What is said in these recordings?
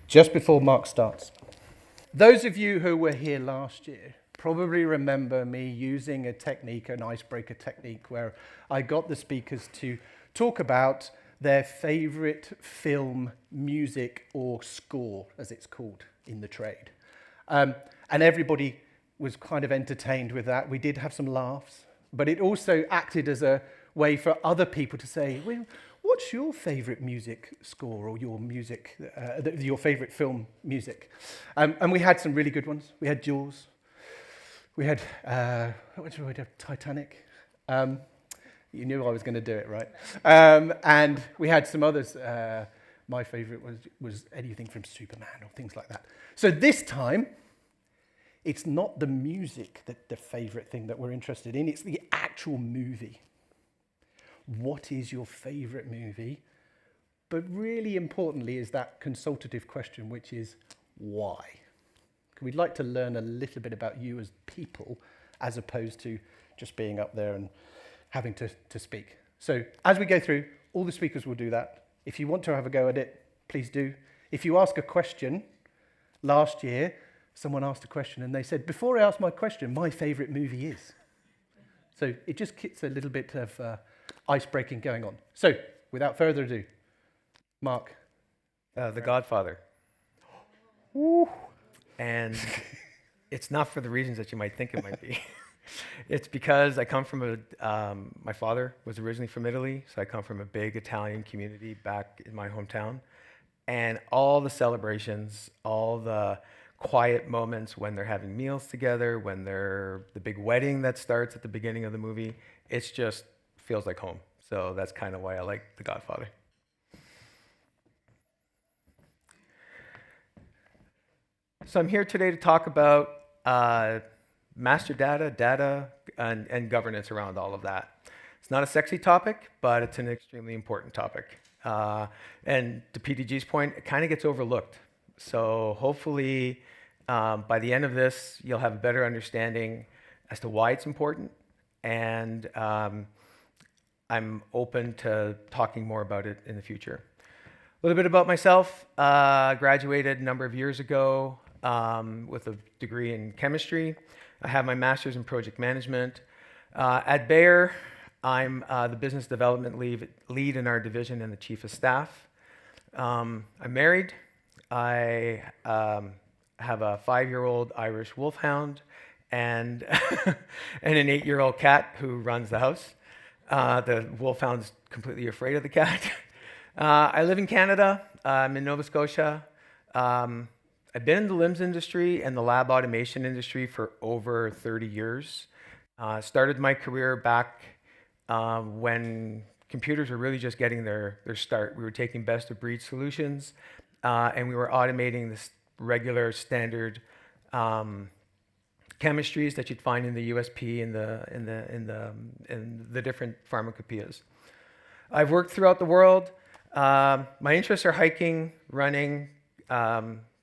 just before Marc starts. Those of you who were here last year probably remember me using a technique, an icebreaker technique, where I got the speakers to talk about their favorite film, music, or score, as it's called in the trade. And everybody was kind of entertained with that. We did have some laughs, but it also acted as a way for other people to say, well, what's your favorite music score or your music, your favorite film music? And we had some really good ones. We had Jaws. We had, what did we have? Titanic. You knew I was going to do it, right? And we had some others. My favorite was anything from Superman or things like that. So this time, it's not the music that the favorite thing that we're interested in, it's the actual movie. What is your favorite movie? But really importantly is that consultative question, which is why? We'd like to learn a little bit about you as people, as opposed to just being up there and having to speak. So as we go through, all the speakers will do that. If you want to have a go at it, please do. If you ask a question, last year, someone asked a question and they said, before I ask my question, my favorite movie is. So it just gets a little bit of ice-breaking going on. So without further ado, Marc. The Godfather. Ooh. And it's not for the reasons that you might think it might be. It's because I come from my father was originally from Italy, so I come from a big Italian community back in my hometown. And all the celebrations, all the quiet moments when they're having meals together, when they're the big wedding that starts at the beginning of the movie, it's just feels like home. So that's kind of why I like The Godfather. So I'm here today to talk about master data, and governance around all of that. It's not a sexy topic, but it's an extremely important topic. And to PDG's point, it kind of gets overlooked. So hopefully, by the end of this, you'll have a better understanding as to why it's important. And I'm open to talking more about it in the future. A little bit about myself. Graduated a number of years ago with a degree in chemistry. I have my master's in project management. At Bayer, I'm the business development lead in our division and the chief of staff. I'm married. I have a 5-year-old Irish wolfhound and and an 8-year-old cat who runs the house. The wolfhound's completely afraid of the cat. I live in Canada. I'm in Nova Scotia. I've been in the LIMS industry and the lab automation industry for over 30 years. Started my career back when computers were really just getting their start. We were taking best of breed solutions and we were automating this regular standard chemistries that you'd find in the USP and the different pharmacopoeias. I've worked throughout the world. My interests are hiking, running,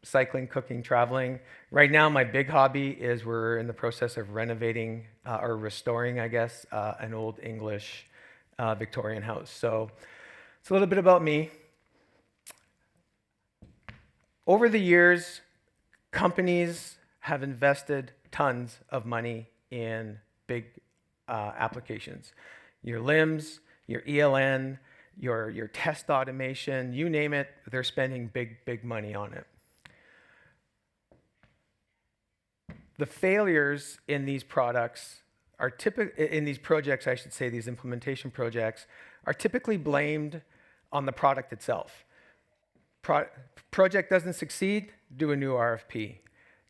cycling, cooking, traveling. Right now, my big hobby is we're in the process of renovating or restoring, I guess, an old English Victorian house. So it's a little bit about me. Over the years, companies have invested tons of money in big applications. Your LIMS, your ELN, your test automation, you name it, they're spending big money on it. The failures in these products are in these projects, I should say, these implementation projects, are typically blamed on the product itself. Project doesn't succeed, do a new RFP.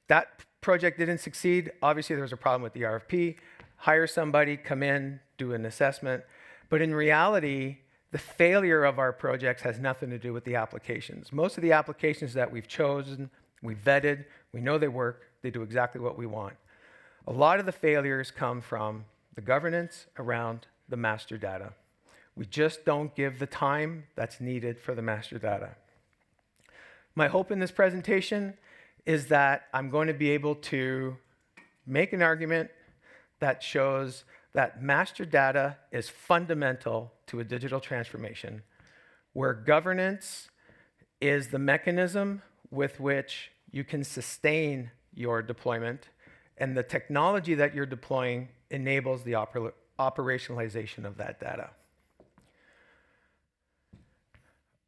That project didn't succeed, obviously there was a problem with the RFP, hire somebody, come in, do an assessment. But in reality, the failure of our projects has nothing to do with the applications. Most of the applications that we've chosen, we've vetted, we know they work, they do exactly what we want. A lot of the failures come from the governance around the master data. We just don't give the time that's needed for the master data. My hope in this presentation is that I'm going to be able to make an argument that shows that master data is fundamental to a digital transformation, where governance is the mechanism with which you can sustain your deployment, and the technology that you're deploying enables the operationalization of that data.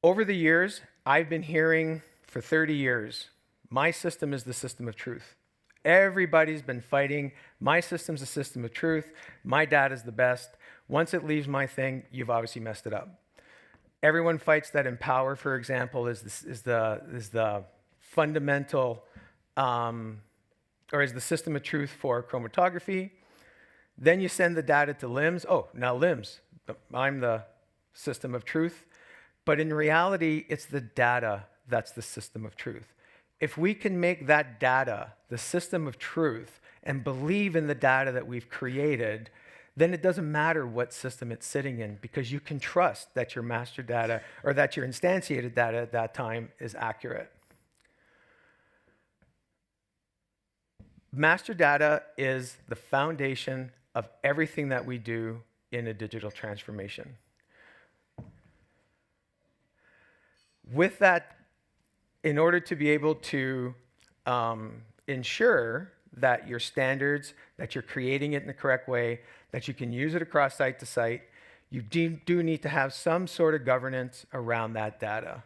Over the years, I've been hearing for 30 years, my system is the system of truth. Everybody's been fighting, my system's a system of truth, my data's the best. Once it leaves my thing, you've obviously messed it up. Everyone fights that Empower, for example, is the fundamental, or is the system of truth for chromatography. Then you send the data to LIMS. Oh, now LIMS, I'm the system of truth. But in reality, it's the data that's the system of truth. If we can make that data the system of truth and believe in the data that we've created, then it doesn't matter what system it's sitting in, because you can trust that your master data or that your instantiated data at that time is accurate. Master data is the foundation of everything that we do in a digital transformation. With that, in order to be able to ensure that your standards, that you're creating it in the correct way, that you can use it across site to site, you do need to have some sort of governance around that data.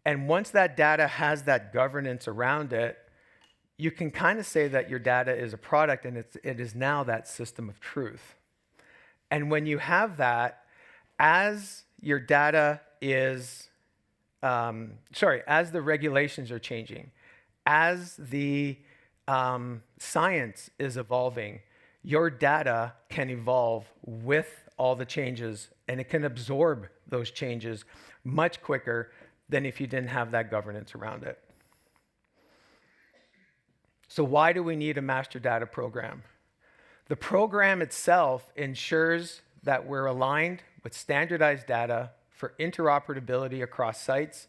And once that data has that governance around it, you can kind of say that your data is a product and it is now that system of truth. And when you have that, as your data is, as the regulations are changing, as the science is evolving, your data can evolve with all the changes, and it can absorb those changes much quicker than if you didn't have that governance around it. So why do we need a master data program? The program itself ensures that we're aligned with standardized data for interoperability across sites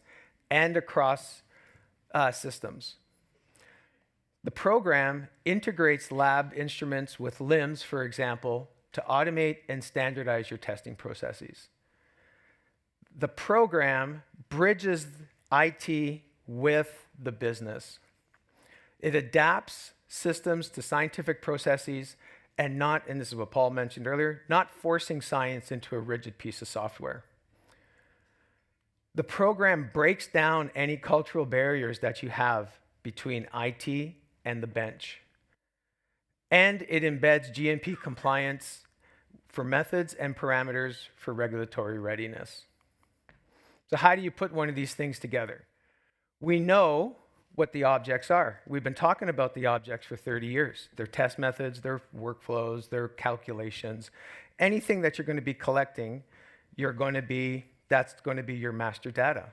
and across systems. The program integrates lab instruments with LIMS, for example, to automate and standardize your testing processes. The program bridges IT with the business. It adapts systems to scientific processes and not, and this is what Paul mentioned earlier, not forcing science into a rigid piece of software. The program breaks down any cultural barriers that you have between IT and the bench. And it embeds GMP compliance for methods and parameters for regulatory readiness. So how do you put one of these things together? We know what the objects are. We've been talking about the objects for 30 years. Their test methods, their workflows, their calculations. Anything that you're going to be collecting, that's going to be your master data.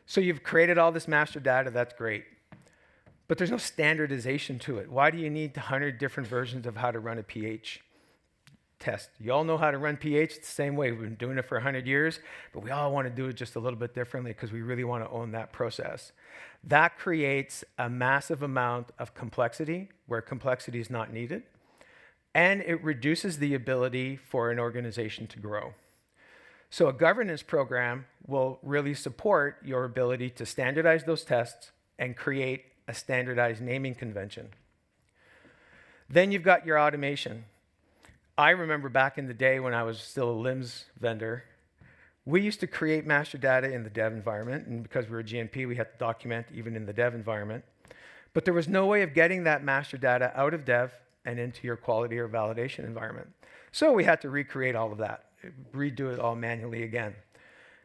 So you've created all this master data, that's great. But there's no standardization to it. Why do you need 100 different versions of how to run a pH test? You all know how to run pH the same way. We've been doing it for 100 years, but we all want to do it just a little bit differently because we really want to own that process. That creates a massive amount of complexity where complexity is not needed, and it reduces the ability for an organization to grow. So a governance program will really support your ability to standardize those tests and create a standardized naming convention. Then you've got your automation. I remember back in the day when I was still a LIMS vendor, we used to create master data in the dev environment, and because we were GMP, we had to document even in the dev environment. But there was no way of getting that master data out of dev and into your quality or validation environment. So we had to recreate all of that, redo it all manually again.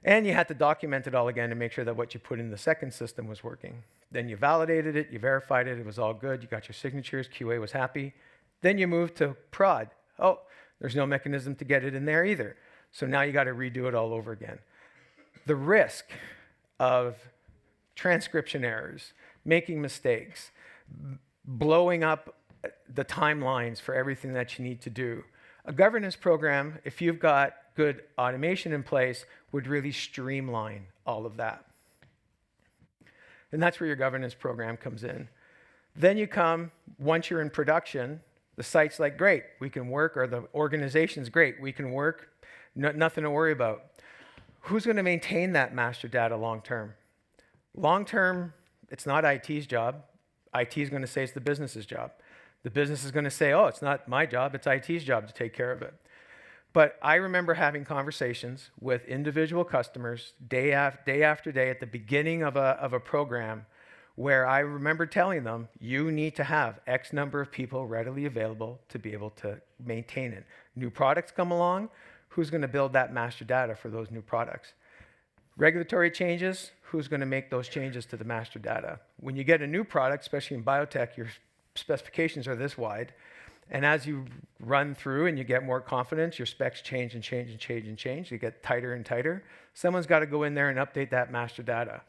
And you had to document it all again to make sure that what you put in the second system was working. Then you validated it, you verified it was all good, you got your signatures, QA was happy. Then you moved to prod. Oh, there's no mechanism to get it in there either. So now you got to redo it all over again. The risk of transcription errors, making mistakes, blowing up the timelines for everything that you need to do. A governance program, if you've got good automation in place, would really streamline all of that. And that's where your governance program comes in. Then you come, once you're in production, the site's like, great, we can work, or the organization's great, we can work, nothing to worry about. Who's going to maintain that master data long term? Long term, it's not IT's job. IT is going to say it's the business's job. The business is going to say, oh, it's not my job, it's IT's job to take care of it. But I remember having conversations with individual customers day after day at the beginning of a program where I remember telling them, you need to have X number of people readily available to be able to maintain it. New products come along, who's going to build that master data for those new products? Regulatory changes, who's going to make those changes to the master data? When you get a new product, especially in biotech, your specifications are this wide. And as you run through and you get more confidence, your specs change and change and change and change. You get tighter and tighter. Someone's got to go in there and update that master data.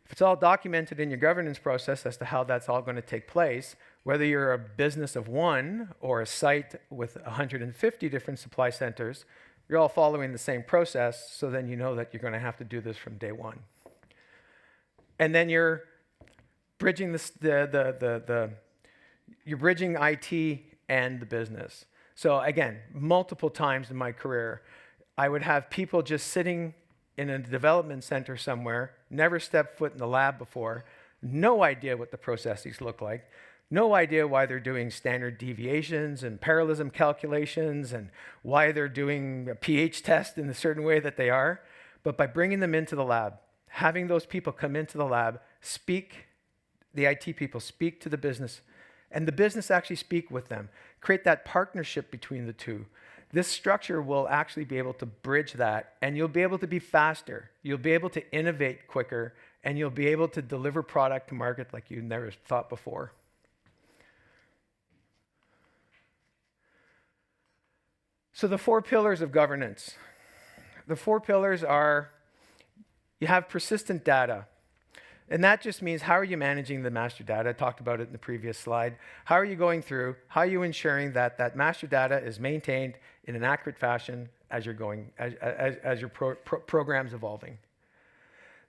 If it's all documented in your governance process as to how that's all going to take place, whether you're a business of one or a site with 150 different supply centers, you're all following the same process, so then you know that you're going to have to do this from day one. And then you're bridging you're bridging IT and the business. So again, multiple times in my career, I would have people just sitting in a development center somewhere, never stepped foot in the lab before, no idea what the processes look like, no idea why they're doing standard deviations and parallelism calculations and why they're doing a pH test in a certain way that they are. But by bringing them into the lab, having those people come into the lab, speak, the IT people speak to the business, and the business actually speak with them, create that partnership between the two. This structure will actually be able to bridge that, and you'll be able to be faster. You'll be able to innovate quicker, and you'll be able to deliver product to market like you never thought before. So the 4 pillars of governance. The 4 pillars are, you have persistent data. And that just means, how are you managing the master data? I talked about it in the previous slide. How are you going through? How are you ensuring that that master data is maintained in an accurate fashion as you're going, as your program's evolving?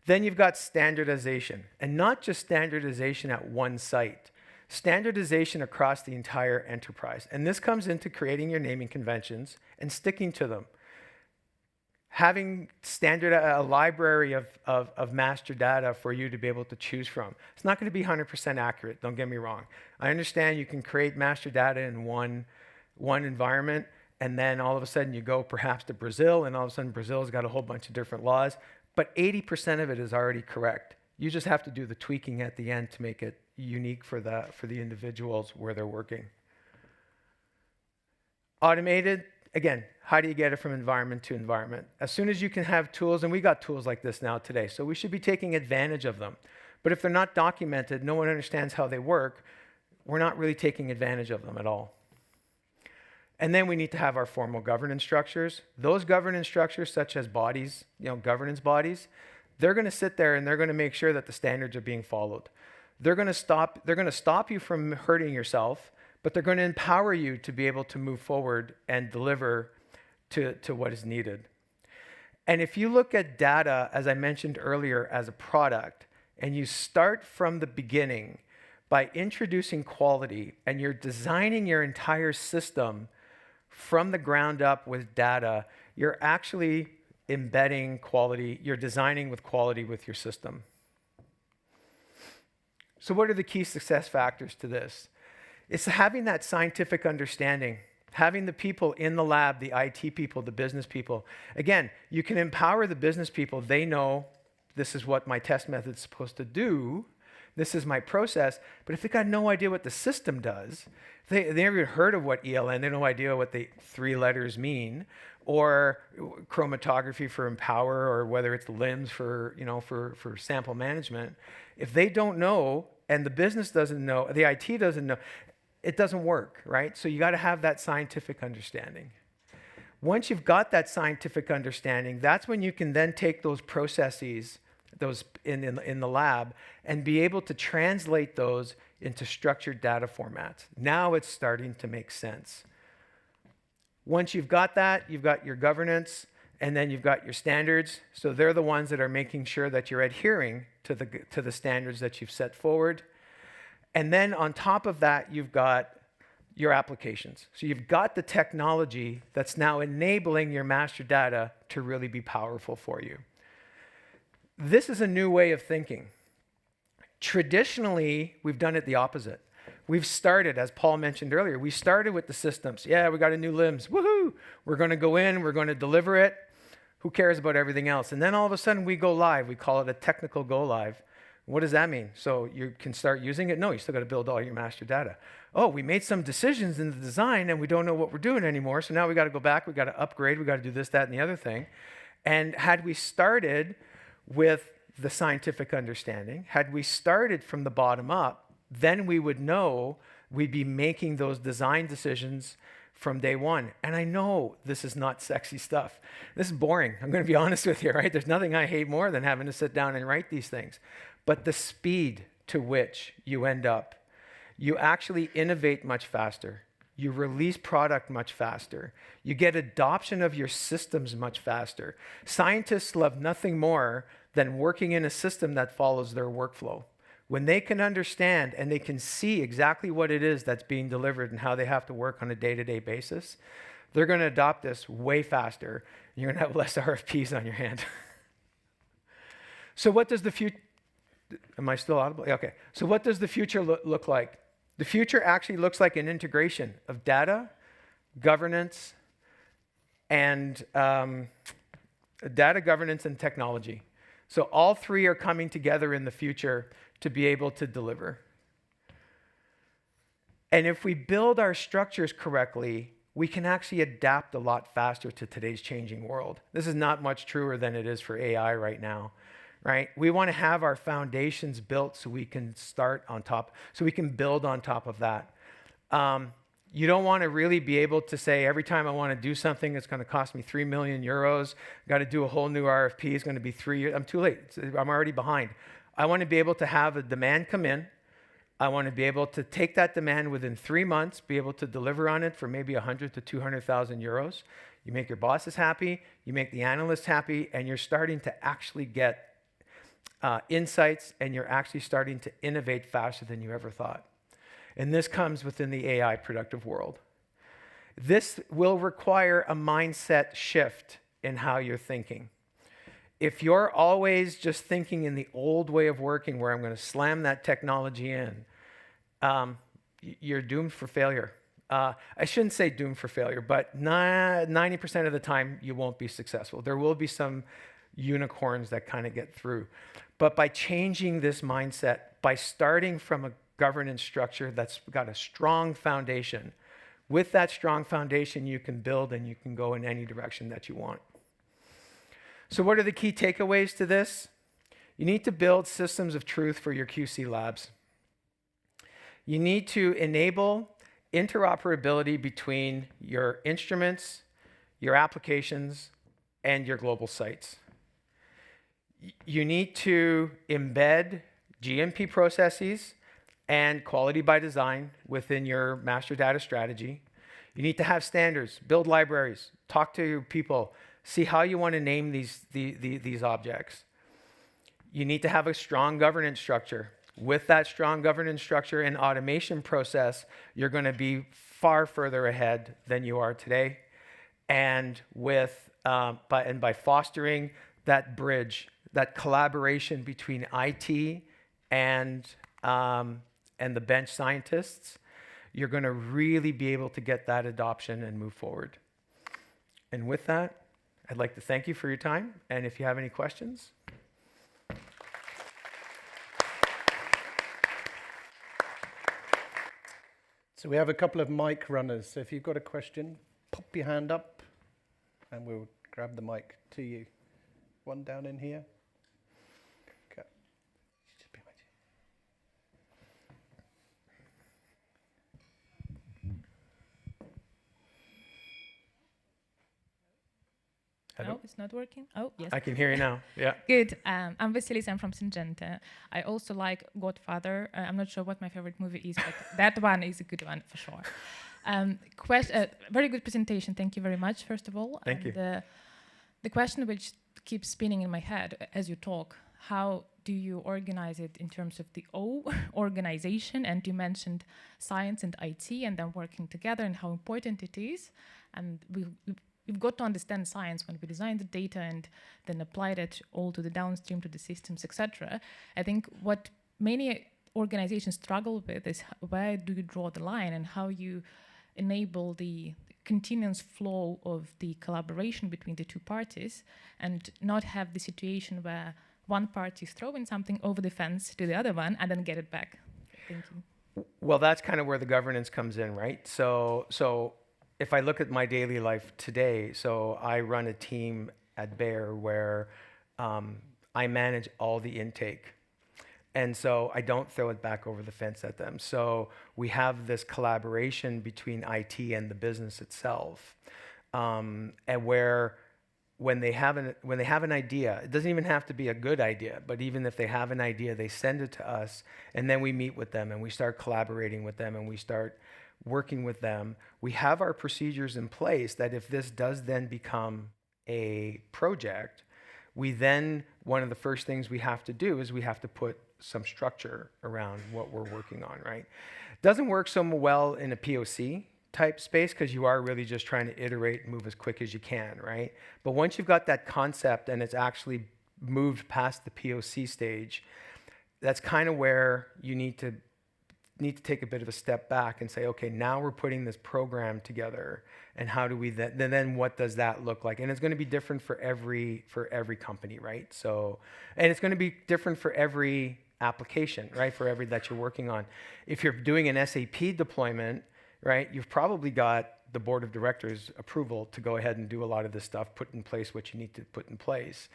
Then you've got standardization, and not just standardization at one site. Standardization across the entire enterprise. And this comes into creating your naming conventions and sticking to them. Having a library of master data for you to be able to choose from. It's not going to be 100% accurate, don't get me wrong. I understand you can create master data in one environment, and then all of a sudden you go perhaps to Brazil, and all of a sudden Brazil's got a whole bunch of different laws, but 80% of it is already correct. You just have to do the tweaking at the end to make it unique for the individuals where they're working. Automated. Again, how do you get it from environment to environment? As soon as you can have tools, and we got tools like this now today, so we should be taking advantage of them. But if they're not documented, no one understands how they work, we're not really taking advantage of them at all. And then we need to have our formal governance structures. Those governance structures, such as bodies, governance bodies, they're going to sit there and they're going to make sure that the standards are being followed. They're going to stop you from hurting yourself, but they're going to empower you to be able to move forward and deliver to what is needed. And if you look at data, as I mentioned earlier, as a product, and you start from the beginning by introducing quality, and you're designing your entire system from the ground up with data, you're actually embedding quality, you're designing with quality with your system. So what are the key success factors to this? It's having that scientific understanding, having the people in the lab, the IT people, the business people. Again, you can empower the business people. They know this is what my test method's supposed to do. This is my process. But if they got no idea what the system does, they never even heard of what ELN, they have no idea what the 3 letters mean, or chromatography for empower, or whether it's LIMS for sample management. If they don't know, and the business doesn't know, the IT doesn't know, it doesn't work, right? So you got to have that scientific understanding. Once you've got that scientific understanding, that's when you can then take those processes, those in the lab, and be able to translate those into structured data formats. Now it's starting to make sense. Once you've got that, you've got your governance, and then you've got your standards. So they're the ones that are making sure that you're adhering to the standards that you've set forward. And then on top of that, you've got your applications. So you've got the technology that's now enabling your master data to really be powerful for you. This is a new way of thinking. Traditionally, we've done it the opposite. We've started, as Paul mentioned earlier, we started with the systems. Yeah, we got a new LIMS. Woohoo! We're going to go in, we're going to deliver it. Who cares about everything else? And then all of a sudden we go live. We call it a technical go live. What does that mean? So you can start using it? No, you still got to build all your master data. Oh, we made some decisions in the design and we don't know what we're doing anymore. So now we got to go back, we got to upgrade, we got to do this, that, and the other thing. And had we started with the scientific understanding, had we started from the bottom up, then we would know we'd be making those design decisions from day one. And I know this is not sexy stuff. This is boring. I'm going to be honest with you, right? There's nothing I hate more than having to sit down and write these things. But the speed to which you end up, you actually innovate much faster. You release product much faster. You get adoption of your systems much faster. Scientists love nothing more than working in a system that follows their workflow. When they can understand and they can see exactly what it is that's being delivered and how they have to work on a day-to-day basis, they're going to adopt this way faster. And you're going to have less RFPs on your hand. So what does the future... Am I still audible? Okay. So what does the future look like? The future actually looks like an integration of data, governance, and technology. So all three are coming together in the future to be able to deliver. And if we build our structures correctly, we can actually adapt a lot faster to today's changing world. This is not much truer than it is for AI right now, right? We want to have our foundations built so we can start on top, so we can build on top of that. You don't want to really be able to say, every time I want to do something, it's going to cost me 3 million euros. Got to do a whole new RFP. It's going to be 3 years. I'm too late. I'm already behind. I want to be able to have a demand come in. I want to be able to take that demand within 3 months, be able to deliver on it for maybe 100 to 200,000 euros. You make your bosses happy, you make the analysts happy, and you're starting to actually get insights, and you're actually starting to innovate faster than you ever thought. And this comes within the AI productive world. This will require a mindset shift in how you're thinking. If you're always just thinking in the old way of working where I'm going to slam that technology in, you're doomed for failure. I shouldn't say doomed for failure, but 90% of the time you won't be successful. There will be some unicorns that kind of get through. But by changing this mindset, by starting from a governance structure that's got a strong foundation, with that strong foundation you can build and you can go in any direction that you want. So what are the key takeaways to this? You need to build systems of truth for your QC labs. You need to enable interoperability between your instruments, your applications, and your global sites. You need to embed GMP processes and quality by design within your master data strategy. You need to have standards, build libraries, talk to people, see how you want to name these objects. You need to have a strong governance structure. With that strong governance structure and automation process, you're going to be far further ahead than you are today. And by fostering that bridge, that collaboration between IT and the bench scientists, you're going to really be able to get that adoption and move forward. And with that, I'd like to thank you for your time. And if you have any questions. So we have a couple of mic runners. So if you've got a question, pop your hand up and we'll grab the mic to you. One down in here. Okay. No, it's not working. Oh, yes. I can hear you now. Yeah. Good. I'm Vasilisa. I'm from Syngenta. I also like Godfather. I'm not sure what my favorite movie is, but that one is a good one for sure. Very good presentation. Thank you very much, first of all. Thank you. The question which keeps spinning in my head as you talk, how do you organize it in terms of the organization? And you mentioned science and IT and them working together and how important it is. And we've got to understand science when we design the data and then apply that all to the downstream, to the systems, etc. I think what many organizations struggle with is where do you draw the line and how you enable the continuous flow of the collaboration between the two parties and not have the situation where one party is throwing something over the fence to the other one and then get it back. Thank you. Well, that's kind of where the governance comes in, right? So if I look at my daily life today, so I run a team at Bayer where I manage all the intake. And so I don't throw it back over the fence at them. So we have this collaboration between IT and the business itself, and where when they have an idea, it doesn't even have to be a good idea, but even if they have an idea, they send it to us, and then we meet with them and we start collaborating with them and we start working with them. We have our procedures in place that if this does then become a project, one of the first things we have to do is we have to put some structure around what we're working on, right? Doesn't work so well in a POC type space because you are really just trying to iterate and move as quick as you can, right? But once you've got that concept and it's actually moved past the POC stage, that's kind of where you need to take a bit of a step back and say, okay, now we're putting this program together, and how do we then what does that look like? And it's going to be different for every company, right? So, and it's going to be different for every application, right? For every that you're working on. If you're doing an SAP deployment, right, you've probably got the board of directors approval to go ahead and do a lot of this stuff, put in place what you need to put in place.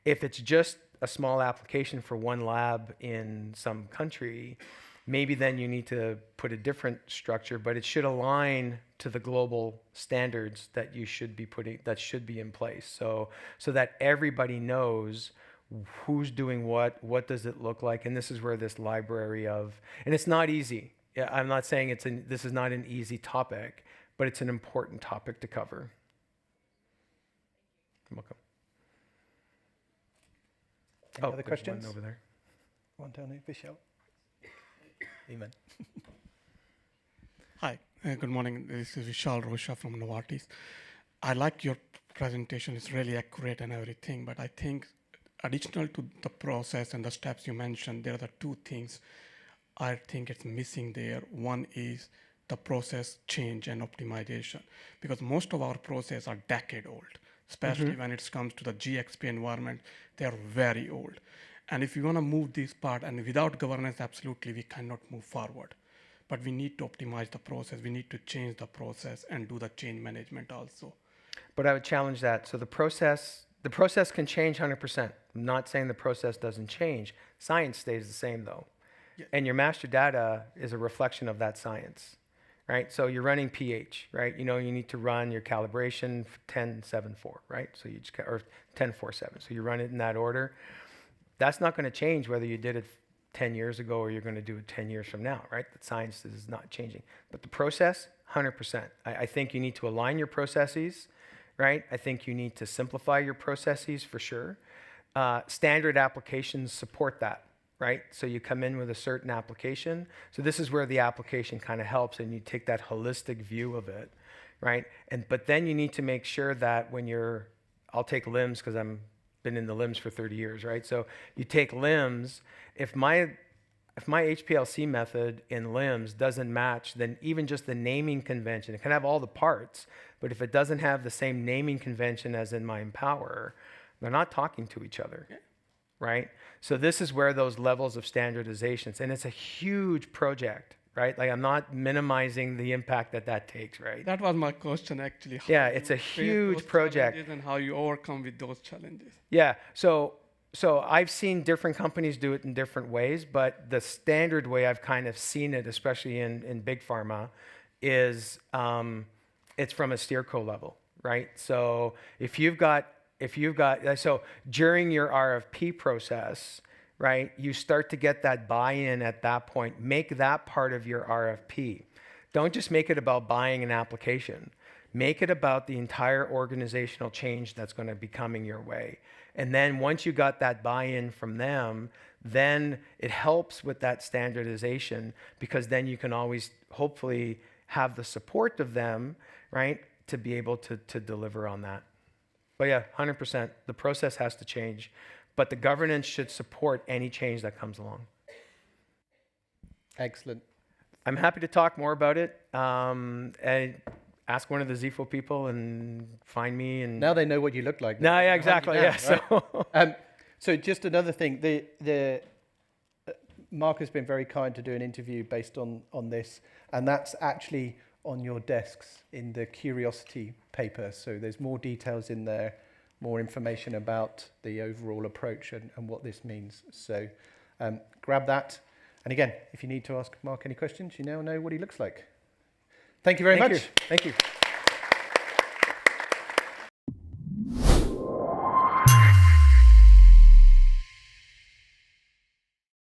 If it's just a small application for one lab in some country, maybe then you need to put a different structure, but it should align to the global standards that you should be that should be in place. So that everybody knows who's doing what does it look like, and this is where this library of, and it's not easy. Yeah, I'm not saying this is not an easy topic, but it's an important topic to cover. You're welcome. Any other questions? One over there. One down here, Vishal. Amen. Hi, good morning. This is Vishal Rosha from Novartis. I like your presentation. It's really accurate and everything, but I think additional to the process and the steps you mentioned, there are the two things I think it's missing there. One is the process change and optimization, because most of our processes are decade old, especially when it comes to the GXP environment. They are very old. And if you want to move this part, and without governance, absolutely, we cannot move forward. But we need to optimize the process. We need to change the process and do the change management also. But I would challenge that. So the process can change 100%. I'm not saying the process doesn't change. Science stays the same, though. Yeah. And your master data is a reflection of that science, right? So you're running pH, right? You know, you need to run your calibration 10.7.4, right? So you just, or 10.4.7. So you run it in that order. That's not going to change whether you did it 10 years ago or you're going to do it 10 years from now, right? The science is not changing. But the process, 100%. I think you need to align your processes, right? I think you need to simplify your processes for sure. Standard applications support that, right? So you come in with a certain application. So this is where the application kind of helps, and you take that holistic view of it, right? But then you need to make sure that when I'll take LIMS because I'm been in the LIMS for 30 years, right? So you take LIMS, if my HPLC method in LIMS doesn't match, then even just the naming convention, it can have all the parts, but if it doesn't have the same naming convention as in my Empower, they're not talking to each other, right? So this is where those levels of standardizations, and it's a huge project, right? Like, I'm not minimizing the impact that takes, right? That was my question, actually. Yeah, it's a huge project. And how you overcome with those challenges. Yeah, so I've seen different companies do it in different ways, but the standard way I've kind of seen it, especially in big pharma, is it's from a steerco level, right? So if you've got, so during your RFP process, right, you start to get that buy-in at that point. Make that part of your RFP. Don't just make it about buying an application. Make it about the entire organizational change that's going to be coming your way. And then once you got that buy-in from them, then it helps with that standardization, because then you can always hopefully have the support of them, right, to be able to deliver on that. But yeah, 100%, the process has to change, but the governance should support any change that comes along. Excellent. I'm happy to talk more about it. And ask one of the ZIFO people and find me. And Now they know what you look like. no, yeah, exactly. Down, Yeah. right? So just another thing, Marc has been very kind to do an interview based on this, and that's actually on your desks in the Curiosity paper. So there's more details in there, more information about the overall approach and what this means. So grab that. And again, if you need to ask Marc any questions, you now know what he looks like. Thank you very much. Thank you.